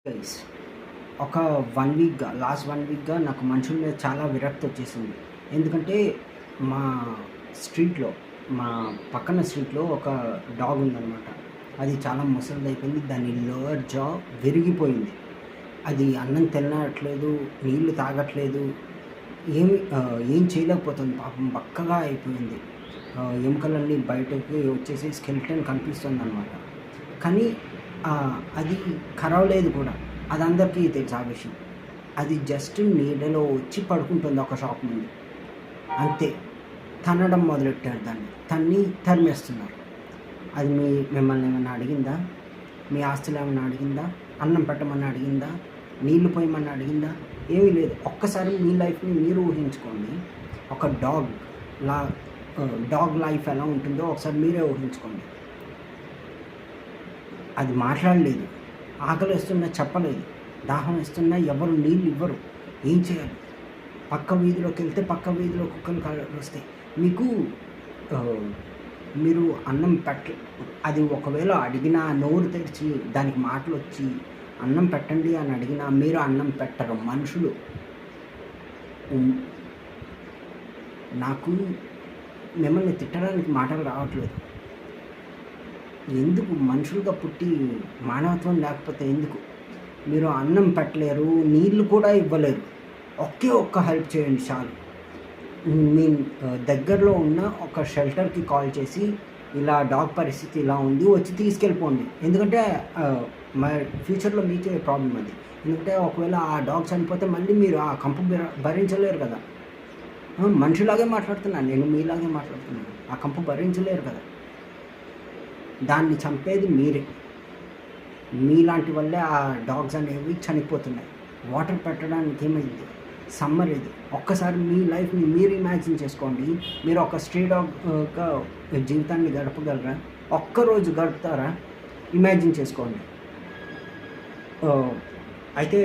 Guys ఒక 1 వీక్‌గా last 1 వీక్‌గా నాకు మనుషుల మీద చాలా విరక్తి వచ్చేసింది. ఎందుకంటే మా స్ట్రీట్‌లో మా పక్కన స్ట్రీట్‌లో ఒక డాగ్ ఉందనమాట. అది చాలా ముసలిదయిపోయింది. దాని లోయర్ జా విరిగిపోయింది. అది అన్నం తినట్లేదు, నీళ్లు తాగట్లేదు. ఏం చేయలేకపోతుంది పాపం బక్కగా అయిపోయింది. ఎముకలన్నీ బయటకి వచ్చేసి స్కెలిటన్ కనిపిస్తుందనమాట. కానీ అది కరవలేదు కూడా. అది అందరికీ తెలుసు ఆ విషయం. అది జస్ట్ నీడలో వచ్చి పడుకుంటుంది ఒక షాప్ ముందు. అంతే. తన్నడం మొదలెట్టారు దాన్ని. తన్ని తరిమేస్తున్నారు. అది మిమ్మల్ని ఏమన్నా అడిగిందా? మీ ఆస్తులు ఏమన్నా అడిగిందా? అన్నం పెట్టమని అడిగిందా? నీళ్లు పోయమని అడిగిందా? ఏమీ లేదు. ఒక్కసారి మీ లైఫ్‌ని మీరు ఊహించుకోండి. ఒక లా డాగ్ లైఫ్ ఎలా ఉంటుందో ఒకసారి మీరే ఊహించుకోండి. అది మాట్లాడలేదు. ఆకలేస్తున్నా చెప్పలేదు. దాహం వేస్తున్నా ఎవరు నీళ్ళు ఇవ్వరు. ఏం చేయాలి? పక్క వీధిలోకి వెళ్తే పక్క వీధిలో కుక్కలు కరుస్తాయి. మీరు అన్నం అది ఒకవేళ అడిగినా నోరు తెరిచి దానికి మాటలు వచ్చి అన్నం పెట్టండి అని అడిగినా మీరు అన్నం పెట్టరు. మనుషులు. నాకు మిమ్మల్ని తిట్టడానికి మాటలు రావట్లేదు. ఎందుకు మనుషులుగా పుట్టి మానవత్వం లేకపోతే ఎందుకు? మీరు అన్నం పెట్టలేరు, నీళ్ళు కూడా ఇవ్వలేరు. ఒక్క హెల్ప్ చేయండి చాలు. మీ దగ్గరలో ఉన్న ఒక షెల్టర్కి కాల్ చేసి ఇలా డాగ్ పరిస్థితి ఇలా ఉంది, వచ్చి తీసుకెళ్ళిపోండి. ఎందుకంటే ఫ్యూచర్లో మీకే ప్రాబ్లం అది. ఎందుకంటే ఒకవేళ ఆ డాగ్ చనిపోతే మళ్ళీ మీరు ఆ కంపు భరించలేరు కదా. మనిషిలాగే మాట్లాడుతున్నాను, నేను మీలాగే మాట్లాడుతున్నాను. ఆ కంపు భరించలేరు కదా. దాన్ని చంపేది మీరే. మీలాంటి వల్లే ఆ డాగ్స్ అనేవి చనిపోతున్నాయి. వాటర్ పెట్టడానికి ఏమైంది? సమ్మర్ ఇది. ఒక్కసారి మీ లైఫ్ని మీరు ఇమాజిన్ చేసుకోండి. మీరు ఒక స్ట్రీ డాగ్‌గా జీవితాన్ని గడపగలరా? ఒక్కరోజు గడుపుతారా? ఇమాజిన్ చేసుకోండి. అయితే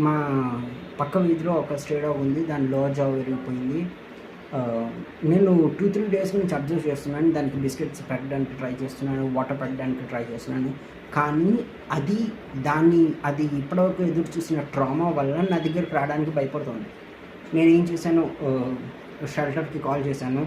మా పక్క వీధిలో ఒక స్ట్రే డాగ్ ఉంది. దాని లోయర్ జా విరిగిపోయింది. నేను 2-3 డేస్ నుంచి అబ్జర్వ్ చేస్తున్నాను. దానికి బిస్కెట్స్ పెట్టడానికి ట్రై చేస్తున్నాను, వాటర్ పెట్టడానికి ట్రై చేస్తున్నాను. కానీ అది ఇప్పటివరకు ఎదురు చూసిన ట్రామా వల్ల నా దగ్గరికి రావడానికి భయపడుతుంది. నేనేం చేశాను, షెల్టర్కి కాల్ చేశాను.